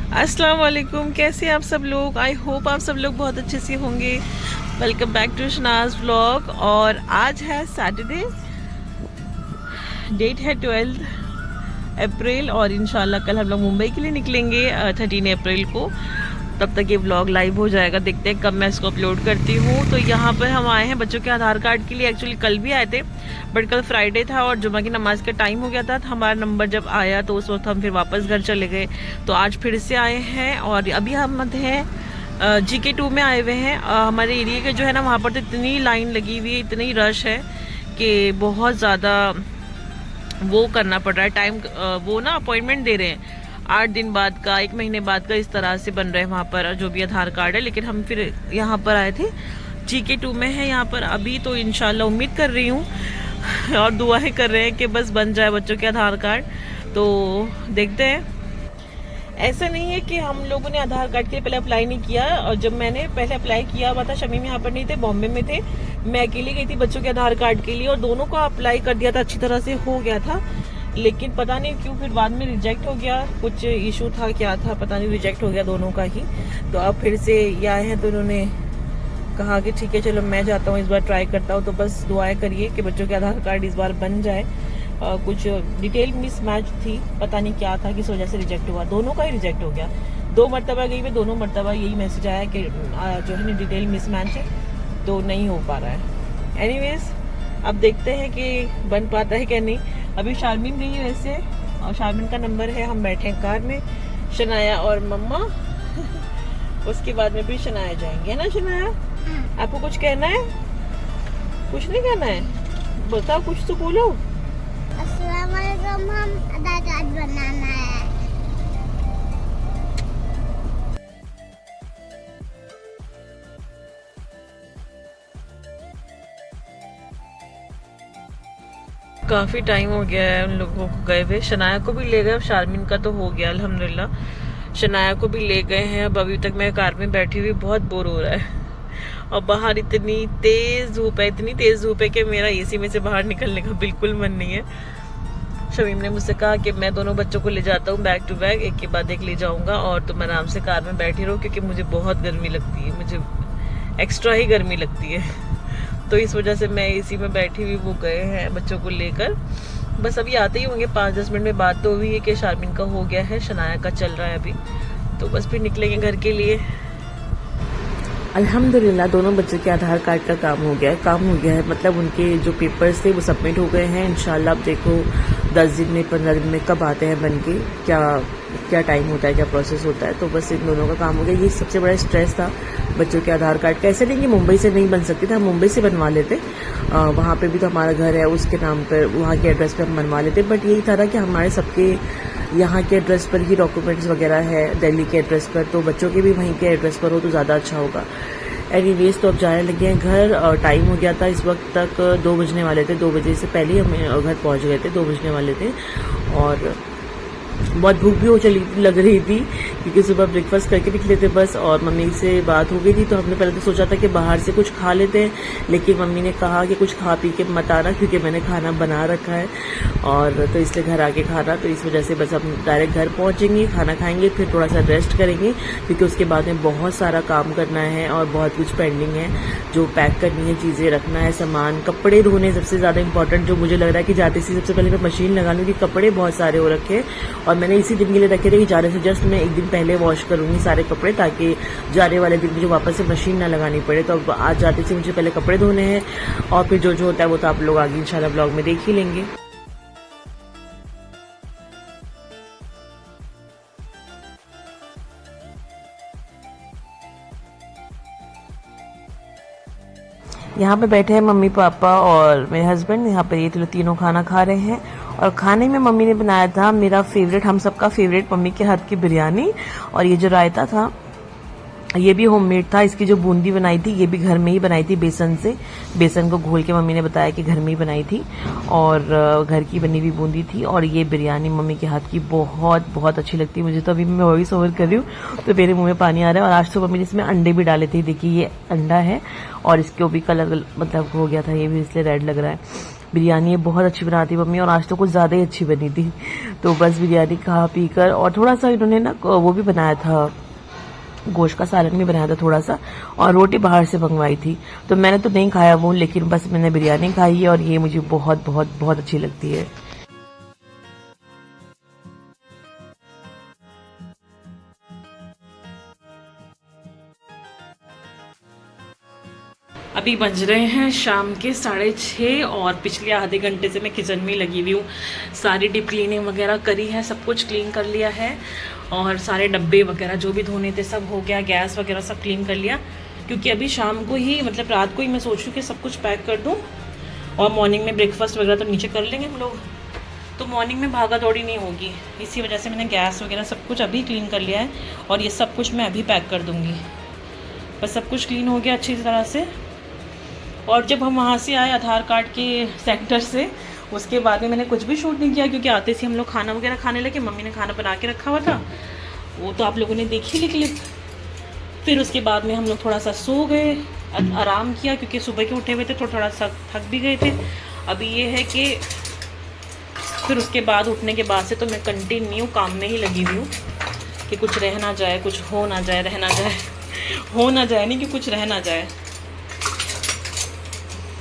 अस्सलाम वालेकुम, कैसे आप सब लोग। आई होप आप सब लोग बहुत अच्छे से होंगे। Welcome back to Shanaz vlog. और आज है सैटरडे, डेट है 12 अप्रैल और इंशाल्लाह कल हम लोग मुंबई के लिए निकलेंगे 13 अप्रैल को। तब तक ये व्लॉग लाइव हो जाएगा, देखते हैं कब मैं इसको अपलोड करती हूँ। तो यहाँ पर हम आए हैं बच्चों के आधार कार्ड के लिए। एक्चुअली कल भी आए थे बट कल फ्राइडे था और जुमा की नमाज का टाइम हो गया था। तो हमारा नंबर जब आया तो उस वक्त हम फिर वापस घर चले गए। तो आज फिर से आए हैं और अभी हम हैं GK2 में आए हुए हैं। हमारे एरिया के जो है ना वहाँ पर तो इतनी लाइन लगी हुई है, इतनी रश है कि बहुत ज़्यादा वो करना पड़ रहा है टाइम। वो ना अपॉइंटमेंट दे रहे हैं 8 दिन बाद का, 1 महीने बाद का, इस तरह से बन रहे हैं वहाँ पर जो भी आधार कार्ड है। लेकिन हम फिर यहाँ पर आए थे, GK2 में है यहाँ पर अभी। तो इंशाल्लाह उम्मीद कर रही हूँ और दुआएं कर रहे हैं कि बस बन जाए बच्चों के आधार कार्ड। तो देखते हैं। ऐसा नहीं है कि हम लोगों ने आधार कार्ड के लिए पहले अप्लाई नहीं किया। और जब मैंने पहले अप्लाई किया हुआ था, शमीम यहाँ पर नहीं थे, बॉम्बे में थे, मैं अकेली गई थी बच्चों के आधार कार्ड के लिए और दोनों का अप्लाई कर दिया था, अच्छी तरह से हो गया था। लेकिन पता नहीं क्यों फिर बाद में रिजेक्ट हो गया, कुछ इशू था, क्या था पता नहीं, रिजेक्ट हो गया दोनों का ही। तो अब फिर से ये आए हैं तो उन्होंने कहा कि ठीक है चलो मैं जाता हूँ, इस बार ट्राई करता हूँ। तो बस दुआएं करिए कि बच्चों के आधार कार्ड इस बार बन जाए। कुछ डिटेल मिस मैच थी, पता नहीं क्या था, किस वजह से रिजेक्ट हुआ, दोनों का ही रिजेक्ट हो गया। 2 मरतबा गई मैं, दोनों मरतबा यही मैसेज आया कि जो है ना डिटेल मिस मैच है तो नहीं हो पा रहा है। एनीवेज अब देखते हैं कि बन पाता है क्या नहीं। अभी शारमीन गई है वैसे और शारमीन का नंबर है, हम बैठे हैं कार में, शनाया और मम्मा उसके बाद में भी शनाया जाएंगे, है ना शनाया? आपको कुछ कहना है? कुछ नहीं कहना है? बताओ, कुछ तो बोलो। अस्सलाम वालेकुम, हम आधार कार्ड बनाना है। काफ़ी टाइम हो गया है उन लोगों को गए हुए। शनाया को भी ले गए, अब शारमीन का तो हो गया अल्हम्दुलिल्लाह। शनाया को भी ले गए हैं। अब अभी तक मैं कार में बैठी हुई, बहुत बोर हो रहा है और बाहर इतनी तेज़ धूप है, इतनी तेज़ धूप है कि मेरा AC में से बाहर निकलने का बिल्कुल मन नहीं है। शमीम ने मुझसे कहा कि मैं दोनों बच्चों को ले जाता हूँ बैक टू बैक, एक के बाद एक ले जाऊँगा और तुम आराम से कार में बैठी रहो, क्योंकि मुझे बहुत गर्मी लगती है, मुझे एक्स्ट्रा ही गर्मी लगती है। तो इस वजह से मैं AC में बैठी हुई, वो गए हैं बच्चों को लेकर। बस अभी आते ही होंगे 5-10 मिनट में। बात तो हुई है कि शारमीन का हो गया है, शनाया का चल रहा है अभी, तो बस फिर निकलेंगे घर के लिए। अल्हम्दुलिल्लाह दोनों बच्चों के आधार कार्ड का काम हो गया है, मतलब उनके जो पेपर्स थे वो सबमिट हो गए हैं। इंशाल्लाह अब देखो 10 दिन में 15 दिन में कब आते हैं बन के, क्या टाइम होता है, क्या प्रोसेस होता है। तो बस इन दोनों का काम हो गया। ये सबसे बड़ा स्ट्रेस था बच्चों के आधार कार्ड का। ऐसे नहीं कि मुंबई से नहीं बन सकते थे, हम मुंबई से बनवा लेते, वहाँ पे भी तो हमारा घर है, उसके नाम पर वहाँ के एड्रेस पे हम बनवा लेते। बट यही था ना कि हमारे सबके यहाँ के एड्रेस पर ही डॉक्यूमेंट्स वगैरह है, दिल्ली के एड्रेस पर, तो बच्चों के भी वहीं के एड्रेस पर हो तो ज़्यादा अच्छा होगा। एनीवेज तो अब जाने लगे हैं घर और टाइम हो गया था, इस वक्त तक 2 बजने वाले थे। 2 बजे से पहले ही हम घर पहुँच गए थे, 2 बजने वाले थे और बहुत भूख भी हो चली लग रही थी, क्योंकि सुबह ब्रेकफास्ट करके निकले थे बस। और मम्मी से बात हो गई थी तो हमने पहले तो सोचा था कि बाहर से कुछ खा लेते हैं, लेकिन मम्मी ने कहा कि कुछ खा पी के मत आना, क्योंकि मैंने खाना बना रखा है और तो इसलिए घर आके खाना। तो इस वजह से बस हम डायरेक्ट घर पहुंचेंगे, खाना खाएंगे, फिर थोड़ा सा रेस्ट करेंगे, क्योंकि उसके बाद में बहुत सारा काम करना है और बहुत कुछ पेंडिंग है, जो पैक करनी है, चीज़ें रखना है, सामान, कपड़े धोने सबसे ज़्यादा इंपॉर्टेंट, जो मुझे लग रहा है कि जाते से सबसे पहले मैं मशीन लगा लूँगी। कपड़े बहुत सारे हो रखे हैं और मैंने इसी दिन के लिए रखे थे कि जाने से जस्ट मैं 1 दिन पहले वॉश करूंगी सारे कपड़े, ताकि जाने वाले दिन मुझे वापस से मशीन ना लगानी पड़े। तो अब आज जाते से मुझे पहले कपड़े धोने हैं और फिर जो होता है वो तो आप लोग आगे इंशाल्लाह ब्लॉग में देख ही लेंगे। यहाँ पे बैठे हैं मम्मी पापा और मेरे हस्बैंड, यहाँ पे ये तीनों खाना खा रहे हैं। और खाने में मम्मी ने बनाया था मेरा फेवरेट, हम सबका फेवरेट, मम्मी के हाथ की बिरयानी। और ये जो रायता था ये भी होममेड था। इसकी जो बूंदी बनाई थी ये भी घर में ही बनाई थी, बेसन से, बेसन को घोल के मम्मी ने बताया कि घर में ही बनाई थी और घर की बनी हुई बूंदी थी। और ये बिरयानी मम्मी के हाथ की बहुत बहुत अच्छी लगती है मुझे। तो अभी मैं वॉइस ओवर कर रही हूँ तो मेरे मुंह में पानी आ रहा है। और आज तो मम्मी ने इसमें अंडे भी डाले थे, देखिए ये अंडा है और इसके भी कलर मतलब हो गया था, ये भी इसलिए रेड लग रहा है। बिरयानी बहुत अच्छी बनाती मम्मी, और आज तो कुछ ज़्यादा ही अच्छी बनी थी। तो बस बिरयानी खा पी कर, और थोड़ा सा इन्होंने ना वो भी बनाया था, गोश्त का सालन भी बनाया था थोड़ा सा, और रोटी बाहर से मंगवाई थी। तो मैंने तो नहीं खाया वो, लेकिन बस मैंने बिरयानी खाई है, और ये मुझे बहुत बहुत बहुत अच्छी लगती है। अभी बज रहे हैं शाम के 6:30, और पिछले आधे घंटे से मैं किचन में लगी हुई हूँ। सारी डीप क्लीनिंग वगैरह करी है, सब कुछ क्लीन कर लिया है, और सारे डब्बे वगैरह जो भी धोने थे सब हो गया, गैस वगैरह सब क्लीन कर लिया। क्योंकि अभी शाम को ही, मतलब रात को ही मैं सोच रही हूँ कि सब कुछ पैक कर दूँ, और मॉर्निंग में ब्रेकफास्ट वगैरह तो नीचे कर लेंगे हम लोग, तो मॉर्निंग में भागा दौड़ी नहीं होगी। इसी वजह से मैंने गैस वगैरह सब कुछ अभी क्लीन कर लिया है, और ये सब कुछ मैं अभी पैक कर दूँगी। बस सब कुछ क्लीन हो गया अच्छी तरह से। और जब हम वहाँ से आए आधार कार्ड के सेंटर से, उसके बाद में मैंने कुछ भी शूट नहीं किया, क्योंकि आते से हम लोग खाना वगैरह खाने लगे। मम्मी ने खाना बना के रखा हुआ था, वो तो आप लोगों ने देखी ली क्लिप। फिर उसके बाद में हम लोग थोड़ा सा सो गए, आराम किया, क्योंकि सुबह के उठे हुए थे तो थोड़ा सा थक भी गए थे। अभी ये है कि फिर उसके बाद उठने के बाद से तो मैं कंटिन्यू काम में ही लगी हुई हूँ, कि कुछ रह ना जाए, कुछ हो ना जाए, रह ना जाए, हो ना जाए नहीं कि कुछ रह ना जाए।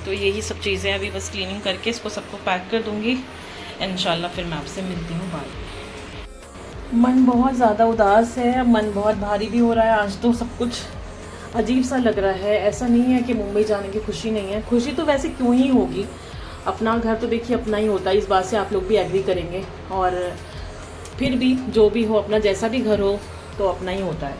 तो यही सब चीज़ें अभी बस क्लीनिंग करके इसको सबको पैक कर दूँगी। इंशाल्लाह फिर मैं आपसे मिलती हूँ बाद। मन बहुत ज़्यादा उदास है, मन बहुत भारी भी हो रहा है। आज तो सब कुछ अजीब सा लग रहा है। ऐसा नहीं है कि मुंबई जाने की खुशी नहीं है, खुशी तो वैसे क्यों ही होगी। अपना घर तो देखिए अपना ही होता है, इस बात से आप लोग भी एग्री करेंगे। और फिर भी जो भी हो, अपना जैसा भी घर हो तो अपना ही होता है।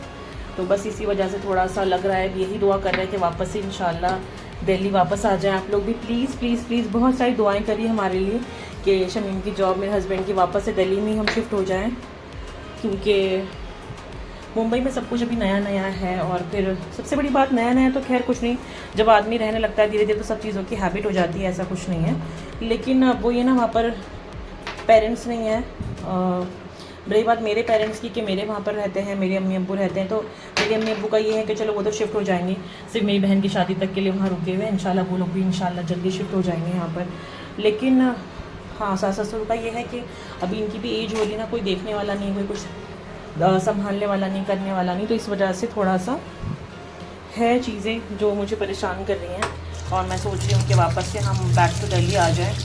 तो बस इसी वजह से थोड़ा सा लग रहा है। यही दुआ कर रहे हैं कि वापस से इंशाल्लाह दिल्ली वापस आ जाएं। आप लोग भी प्लीज़ प्लीज़ प्लीज़ बहुत सारी दुआएं करिए हमारे लिए, कि शमीम की जॉब, मेरे हस्बैंड की वापस से दिल्ली में हम शिफ्ट हो जाएं। क्योंकि मुंबई में सब कुछ अभी नया नया है, और फिर सबसे बड़ी बात नया नया तो खैर कुछ नहीं, जब आदमी रहने लगता है धीरे धीरे तो सब चीज़ों की हैबिट हो जाती है, ऐसा कुछ नहीं है। लेकिन वो ये ना, वहाँ पर पेरेंट्स नहीं है। रही बात मेरे पेरेंट्स की, कि मेरे वहाँ पर रहते हैं, मेरे अम्मी अब्बू रहते हैं, तो मेरे अम्मी अब्बू का ये है कि चलो वो तो शिफ्ट हो जाएंगे, सिर्फ मेरी बहन की शादी तक के लिए वहाँ रुके हुए हैं। इंशाल्लाह वो लोग भी इंशाल्लाह जल्दी शिफ्ट हो जाएंगे यहाँ पर। लेकिन हाँ, सास ससुर का ये है कि अभी इनकी भी एज हो रही ना, कोई देखने वाला नहीं, कोई कुछ संभालने वाला नहीं, करने वाला नहीं, तो इस वजह से थोड़ा सा है चीज़ें जो मुझे परेशान कर रही हैं। और मैं सोच रही हूँ कि वापस से हम बैक टू दिल्ली आ जाएँ।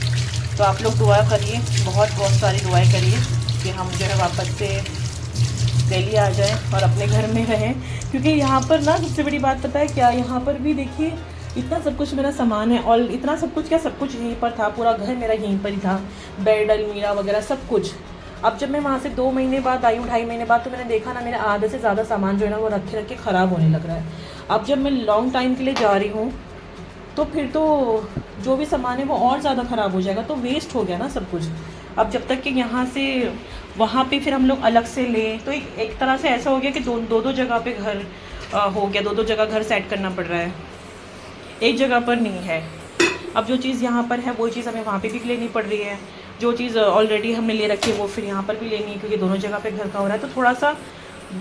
तो आप लोग दुआ करिए, बहुत बहुत सारी दुआएं करिए कि हम जो है वापस से दिल्ली आ जाएं और अपने घर में रहें। क्योंकि यहाँ पर ना सबसे बड़ी बात पता है क्या, यहाँ पर भी देखिए इतना सब कुछ मेरा सामान है, और इतना सब कुछ क्या, सब कुछ यहीं पर था, पूरा घर मेरा यहीं पर ही था, बेड, अलमीरा वगैरह सब कुछ। अब जब मैं वहाँ से 2 महीने बाद आई हूँ, 2.5 महीने बाद, तो मैंने देखा ना मेरा आधे से ज़्यादा सामान जो है ना वो रखे रखे ख़राब होने लग रहा है। अब जब मैं लॉन्ग टाइम के लिए जा रही हूँ तो फिर तो जो भी सामान है वो और ज़्यादा ख़राब हो जाएगा, तो वेस्ट हो गया ना सब कुछ। अब जब तक कि यहाँ से वहाँ पे फिर हम लोग अलग से लें, तो एक तरह से ऐसा हो गया कि दो जगह पे घर हो गया, 2 जगह घर सेट करना पड़ रहा है, एक जगह पर नहीं है। अब जो चीज़ यहाँ पर है वो चीज़ हमें वहाँ पे भी लेनी पड़ रही है, जो चीज़ ऑलरेडी हमने ले रखी है वो फिर यहाँ पर भी लेनी है, क्योंकि दोनों जगह पे घर का हो रहा है। तो थोड़ा सा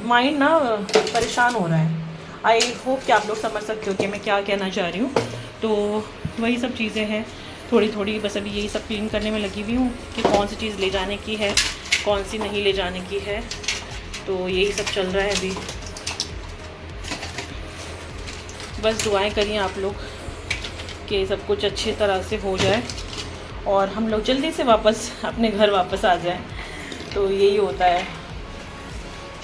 माइंड ना परेशान हो रहा है। आई होप कि आप लोग समझ सकते हो कि मैं क्या कहना चाह रही हूँ। तो वही सब चीज़ें हैं थोड़ी थोड़ी, बस अभी यही सब क्लीन करने में लगी हुई हूँ कि कौन सी चीज़ ले जाने की है, कौन सी नहीं ले जाने की है। तो यही सब चल रहा है अभी। बस दुआएं करिए आप लोग कि सब कुछ अच्छी तरह से हो जाए और हम लोग जल्दी से वापस अपने घर वापस आ जाएं। तो यही होता है,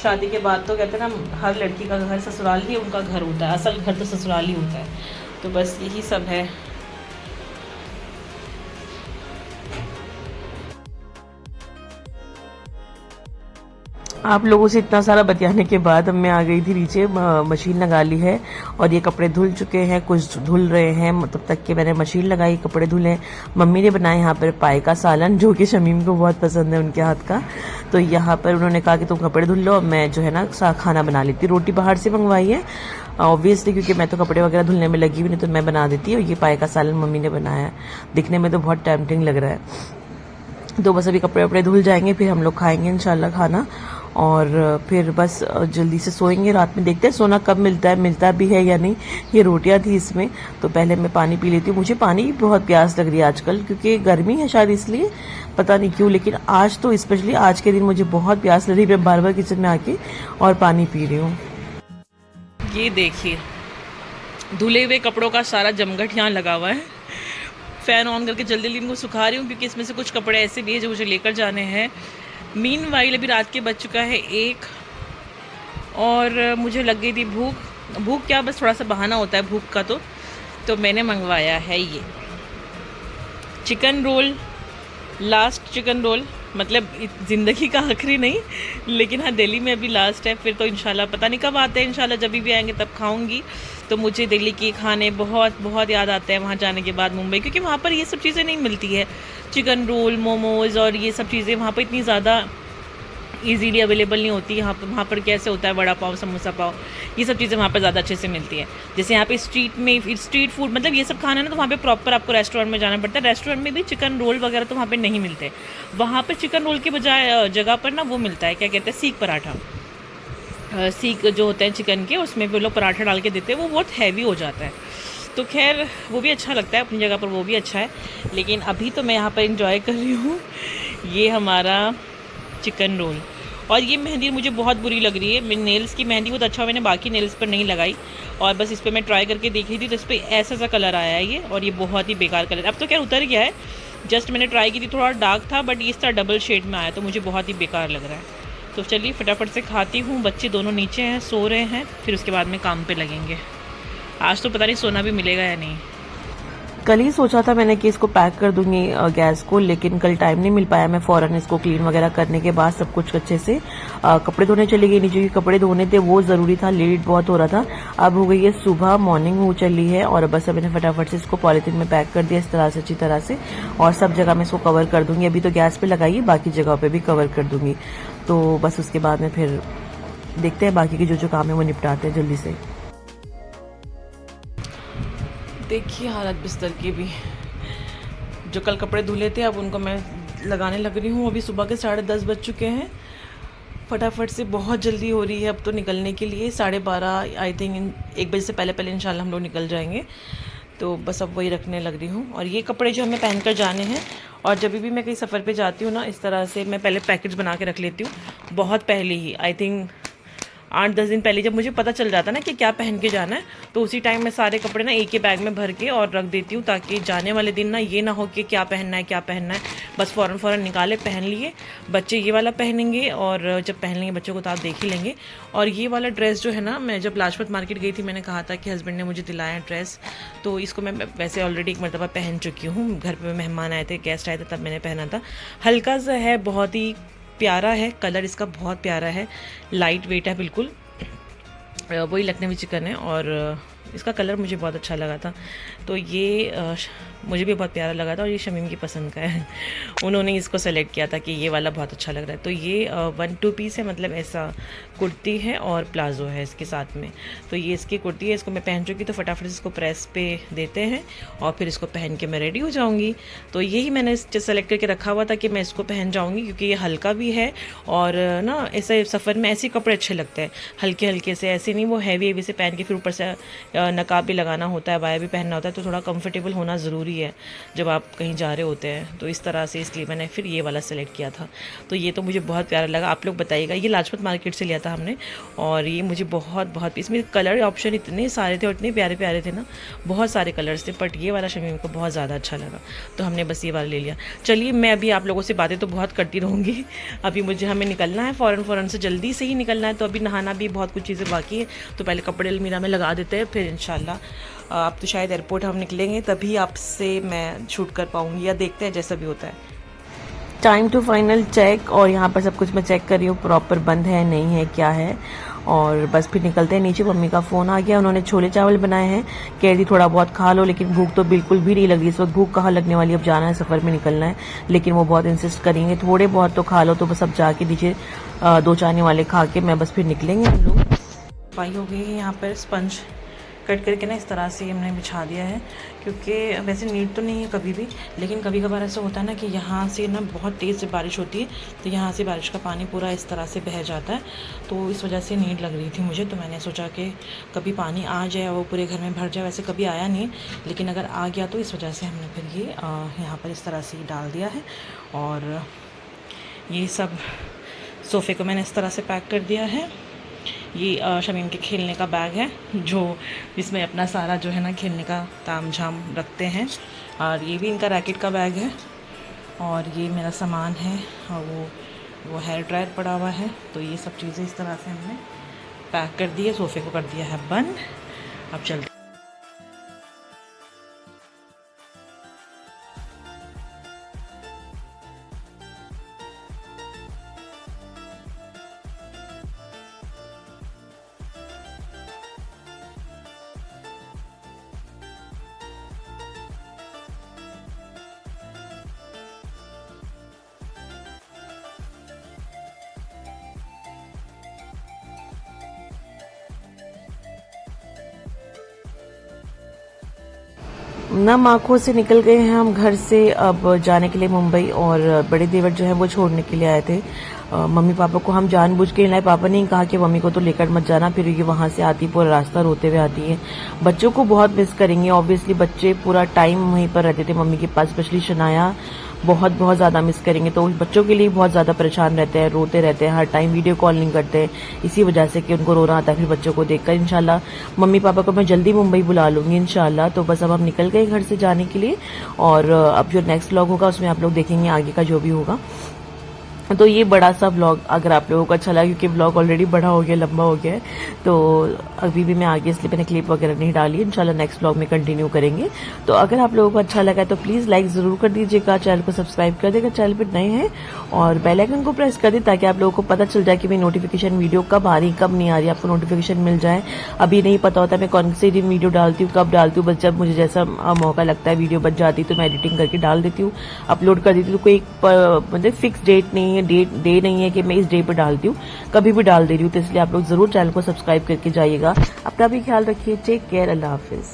शादी के बाद तो कहते हैं ना, हर लड़की का घर ससुराल ही उनका घर होता है, असल घर तो ससुराल ही होता है। तो बस यही सब है। आप लोगों से इतना सारा बतियाने के बाद अब मैं आ गई थी नीचे, मशीन लगा ली है और ये कपड़े धुल चुके हैं, कुछ धुल रहे हैं, तब तक के मैंने मशीन लगाई, कपड़े धुले। मम्मी ने बनाया यहाँ पर पाए का सालन, जो कि शमीम को बहुत पसंद है उनके हाथ का। तो यहाँ पर उन्होंने कहा कि तुम कपड़े धुल लो, मैं जो है ना खाना बना लेती। रोटी बाहर से मंगवाई है ऑब्वियसली, क्योंकि मैं तो कपड़े वगैरह धुलने में लगी हुई, नहीं तो मैं बना देती। और ये पाए का सालन मम्मी ने बनाया, दिखने में तो बहुत टेम्पटिंग लग रहा है। तो बस अभी कपड़े वपड़े धुल जाएंगे, फिर हम लोग खाएंगे इंशाल्लाह खाना। और फिर बस जल्दी से सोएंगे। रात में देखते हैं सोना कब मिलता भी है या नहीं। ये रोटियां थी इसमें, तो पहले मैं पानी पी लेती हूँ। मुझे पानी की बहुत प्यास लग रही है आजकल, क्योंकि गर्मी है शायद इसलिए, पता नहीं क्यों, लेकिन आज तो स्पेशली आज के दिन मुझे बहुत प्यास लग रही है। मैं बार बार किचन में आके और पानी पी रही हूँ। ये देखिए धुले हुए कपड़ों का सारा जमघट यहाँ लगा हुआ है। फ़ैन ऑन करके जल्दी जल्दी इनको सुखा रही हूँ, क्योंकि इसमें से कुछ कपड़े ऐसे भी हैं जो मुझे लेकर जाने हैं। मीनवाइल अभी रात के बज चुका है 1 और मुझे लग गई थी भूख क्या, बस थोड़ा सा बहाना होता है भूख का। तो मैंने मंगवाया है ये chicken roll, last chicken roll, मतलब ज़िंदगी का आखिरी नहीं, लेकिन हाँ दिल्ली में अभी लास्ट है। फिर तो इंशाल्लाह पता नहीं कब आते हैं, इंशाल्लाह जब भी आएंगे तब खाऊंगी। तो मुझे दिल्ली के खाने बहुत बहुत याद आते हैं वहाँ जाने के बाद मुंबई, क्योंकि वहाँ पर ये सब चीज़ें नहीं मिलती है। चिकन रोल, मोमोज़ और ये सब चीज़ें वहाँ पर इतनी ज़्यादा ईजीली अवेलेबल नहीं होती। वहाँ पर कैसे होता है वड़ा पाव, समोसा पाव, ये सब चीज़ें वहाँ पर ज़्यादा अच्छे से मिलती है। जैसे यहाँ पे स्ट्रीट फूड, मतलब ये सब खाना ना, तो वहाँ पे प्रॉपर आपको रेस्टोरेंट में जाना पड़ता है। रेस्टोरेंट में भी चिकन रोल वगैरह तो वहाँ पे नहीं मिलते। वहाँ पर चिकन रोल के बजाय जगह पर ना वो मिलता है, क्या कहते हैं, सीख पराठा। सीख जो होते हैं चिकन के, उसमें वो लोग पराठा डाल के देते हैं, वो बहुत हैवी हो जाता है। तो खैर वो भी अच्छा लगता है अपनी जगह पर, वो भी अच्छा है। लेकिन अभी तो मैं यहाँ पर इंजॉय कर रही हूँ ये हमारा चिकन रोल। और ये मेहंदी मुझे बहुत बुरी लग रही है। मेरी नेल्स की मेहंदी बहुत अच्छा, मैंने बाकी नेल्स पर नहीं लगाई, और बस इस पर मैं ट्राई करके देख रही थी, तो इस पर ऐसा सा कलर आया है ये, और ये बहुत ही बेकार कलर। अब तो क्या उतर गया है, जस्ट मैंने ट्राई की थी, थोड़ा डार्क था, बट इस तरह डबल शेड में आया, तो मुझे बहुत ही बेकार लग रहा है। तो चलिए फटाफट से खाती हूँ। बच्चे दोनों नीचे हैं, सो रहे हैं, फिर उसके बाद में काम पे लगेंगे। आज तो पता नहीं सोना भी मिलेगा या नहीं। कल ही सोचा था मैंने कि इसको पैक कर दूंगी गैस को, लेकिन कल टाइम नहीं मिल पाया। मैं फ़ौरन इसको क्लीन वगैरह करने के बाद सब कुछ अच्छे से कपड़े धोने चली गई। नीचे के कपड़े धोने थे, वो ज़रूरी था, लेट बहुत हो रहा था। अब हो गई है सुबह, मॉर्निंग हो चली है, और बस अब मैंने फटाफट से इसको पॉलीथीन में पैक कर दिया इस तरह से, अच्छी तरह से, और सब जगह मैं इसको कवर कर दूंगी। अभी तो गैस पे लगाई, बाकी जगह पे भी कवर कर दूंगी। तो बस उसके बाद में फिर देखते हैं बाकी के जो काम है वो निपटाते हैं जल्दी से। देखिए हालत बिस्तर की भी, जो कल कपड़े धुले थे अब उनको मैं लगाने लग रही हूँ। अभी सुबह के 10:30 बज चुके हैं। फटाफट से बहुत जल्दी हो रही है अब तो निकलने के लिए। 12:30 आई थिंक 1 बजे से पहले इंशाल्लाह हम लोग निकल जाएंगे। तो बस अब वही रखने लग रही हूँ। और ये कपड़े जो हमें पहन कर जाने हैं, और जब भी मैं कहीं सफ़र पे जाती हूँ ना, इस तरह से मैं पहले पैकेट्स बना के रख लेती हूँ। बहुत पहले ही, आई थिंक 8-10 दिन पहले, जब मुझे पता चल जाता ना कि क्या पहन के जाना है, तो उसी टाइम मैं सारे कपड़े ना एक ही बैग में भर के और रख देती हूँ, ताकि जाने वाले दिन ना ये ना हो कि क्या पहनना है। बस फ़ौरन निकाले, पहन लिए। बच्चे ये वाला पहनेंगे, और जब पहन लेंगे बच्चों को तो आप देख ही लेंगे। और ये वाला ड्रेस जो है ना, मैं जब लाजपत मार्केट गई थी, मैंने कहा था कि हस्बैंड ने मुझे दिलाया है ड्रेस, तो इसको मैं वैसे ऑलरेडी एक मरतबा पहन चुकी हूँ। घर पर मेहमान आए थे, गेस्ट आए थे, तब मैंने पहना था। हल्का सा है, बहुत ही प्यारा है, कलर इसका बहुत प्यारा है, लाइट वेट है बिल्कुल, वही लखनवी चिकन है, और इसका कलर मुझे बहुत अच्छा लगा था। तो ये मुझे भी बहुत प्यारा लगा था, और ये शमीम की पसंद का है। उन्होंने इसको सेलेक्ट किया था कि ये वाला बहुत अच्छा लग रहा है। तो ये 1-2 पीस है, मतलब ऐसा कुर्ती है और प्लाज़ो है इसके साथ में। तो ये इसकी कुर्ती है, इसको मैं पहन चुकी, तो फटाफट इसको प्रेस पे देते हैं, और फिर इसको पहन के मैं रेडी हो जाऊँगी। तो यही मैंने सेलेक्ट करके रखा हुआ था कि मैं इसको पहन जाऊँगी, क्योंकि ये हल्का भी है, और ना ऐसे सफ़र में ऐसे कपड़े अच्छे लगते हैं, हल्के हल्के से, ऐसे नहीं वो हैवी से पहन के, फिर ऊपर से नकाब भी लगाना होता है, बाया भी पहनना होता है, तो थोड़ा कंफर्टेबल होना ज़रूरी है जब आप कहीं जा रहे होते हैं। तो इस तरह से इसलिए मैंने फिर ये वाला सेलेक्ट किया था। तो ये तो मुझे बहुत प्यारा लगा। आप लोग बताइएगा, ये लाजपत मार्केट से लिया था हमने, और ये मुझे बहुत इसमें कलर ऑप्शन इतने सारे थे और इतने प्यारे प्यारे थे ना, बहुत सारे कलर्स थे, बट ये वाला शमीम को बहुत ज़्यादा अच्छा लगा, तो हमने बस ये वाला ले लिया। चलिए, मैं अभी आप लोगों से बातें तो बहुत करती रहूँगी। अभी हमें निकलना है, फ़ौरन से जल्दी से ही निकलना है। तो अभी नहाना भी, बहुत कुछ चीज़ें बाकी है, तो पहले कपड़े अलमीरा में लगा देते हैं, फिर इंशाल्लाह अब तो शायद एयरपोर्ट हम निकलेंगे तभी आपसे मैं शूट कर पाऊँगी, या देखते हैं जैसा भी होता है। टाइम टू फाइनल चेक, और यहाँ पर सब कुछ मैं चेक कर रही हूँ, प्रॉपर बंद है नहीं है क्या है, और बस फिर निकलते हैं नीचे। मम्मी का फ़ोन आ गया, उन्होंने छोले चावल बनाए हैं, कह रही थोड़ा बहुत खा लो, लेकिन भूख तो बिल्कुल भी नहीं लग रही इस वक्त। भूख कहाँ लगने वाली, अब जाना है, सफ़र में निकलना है, लेकिन वो बहुत इंसिस्ट करेंगे थोड़े बहुत तो खा लो। तो बस अब जाके नीचे 2 चाने वाले खा के मैं बस फिर निकलेंगे हम लोग। सफाई हो गई है यहाँ पर, स्पंज कट करके ना इस तरह से हमने बिछा दिया है, क्योंकि वैसे नीड तो नहीं है कभी भी, लेकिन कभी कभार ऐसा होता है ना कि यहाँ से ना बहुत तेज़ से बारिश होती है, तो यहाँ से बारिश का पानी पूरा इस तरह से बह जाता है, तो इस वजह से नीड लग रही थी मुझे। तो मैंने सोचा कि कभी पानी आ जाए वो पूरे घर में भर जाए। वैसे कभी आया नहीं, लेकिन अगर आ गया तो इस वजह से हमने फिर ये यहाँ पर इस तरह से डाल दिया है। और ये सब सोफ़े को मैंने इस तरह से पैक कर दिया है। ये शमीम के खेलने का बैग है, जो इसमें अपना सारा जो है ना खेलने का ताम झाम रखते हैं। और ये भी इनका रैकेट का बैग है। और ये मेरा सामान है, और वो हेयर ड्रायर पड़ा हुआ है। तो ये सब चीज़ें इस तरह से हमने पैक कर दी है। सोफ़े को कर दिया है बंद। अब चलते नम आँखों से निकल गए हैं हम घर से अब जाने के लिए मुंबई। और बड़े देवर जो है वो छोड़ने के लिए आए थे मम्मी पापा को। हम जानबूझ के लाए, पापा ने कहा कि मम्मी को तो लेकर मत जाना, फिर ये वहां से आती पूरा रास्ता रोते हुए आती है। बच्चों को बहुत मिस करेंगे ऑब्वियसली, बच्चे पूरा टाइम वहीं पर रहते थे मम्मी के पास, स्पेशली शनाया बहुत ज़्यादा मिस करेंगे। तो बच्चों के लिए बहुत ज़्यादा परेशान रहते हैं, रोते रहते हैं, हर टाइम वीडियो कॉल नहीं करते, इसी वजह से कि उनको रोना आता है फिर बच्चों को देखकर। इंशाल्लाह मम्मी पापा को मैं जल्दी मुंबई बुला लूंगी इंशाल्लाह। तो बस अब हम निकल गए घर से जाने के लिए, और अब जो नेक्स्ट व्लॉग होगा उसमें आप लोग देखेंगे आगे का जो भी होगा। तो ये बड़ा सा व्लॉग अगर आप लोगों को अच्छा लगा, क्योंकि व्लॉग ऑलरेडी बड़ा हो गया, लंबा हो गया है, तो अभी भी मैं आगे इसलिए मैंने क्लिप वगैरह नहीं डाली। इंशाल्लाह नेक्स्ट व्लॉग में कंटिन्यू करेंगे। तो अगर आप लोगों को अच्छा लगा तो प्लीज़ लाइक ज़रूर कर दीजिएगा, चैनल को सब्सक्राइब कर देगा चैनल पर नए हैं, और बेल आइकन को प्रेस कर दे ताकि आप लोगों को पता चल जाए कि मेरी नोटिफिकेशन वीडियो कब आ रही कब नहीं आ रही, आपको नोटिफिकेशन मिल जाए। अभी नहीं पता होता मैं कौन सी दिन वीडियो डालती हूँ, कब डालती हूँ, बस जब मुझे जैसा मौका लगता है वीडियो बच जाती तो मैं एडिटिंग करके डाल देती हूँ, अपलोड कर देती हूँ। कोई मतलब फिक्स डेट नहीं है, डे नहीं है कि मैं इस डे पे डालती हूँ, कभी भी डाल दे रही हूँ। तो इसलिए आप लोग जरूर चैनल को सब्सक्राइब करके जाइएगा। अपना भी ख्याल रखिए। Take care. अल्लाह हाफिज।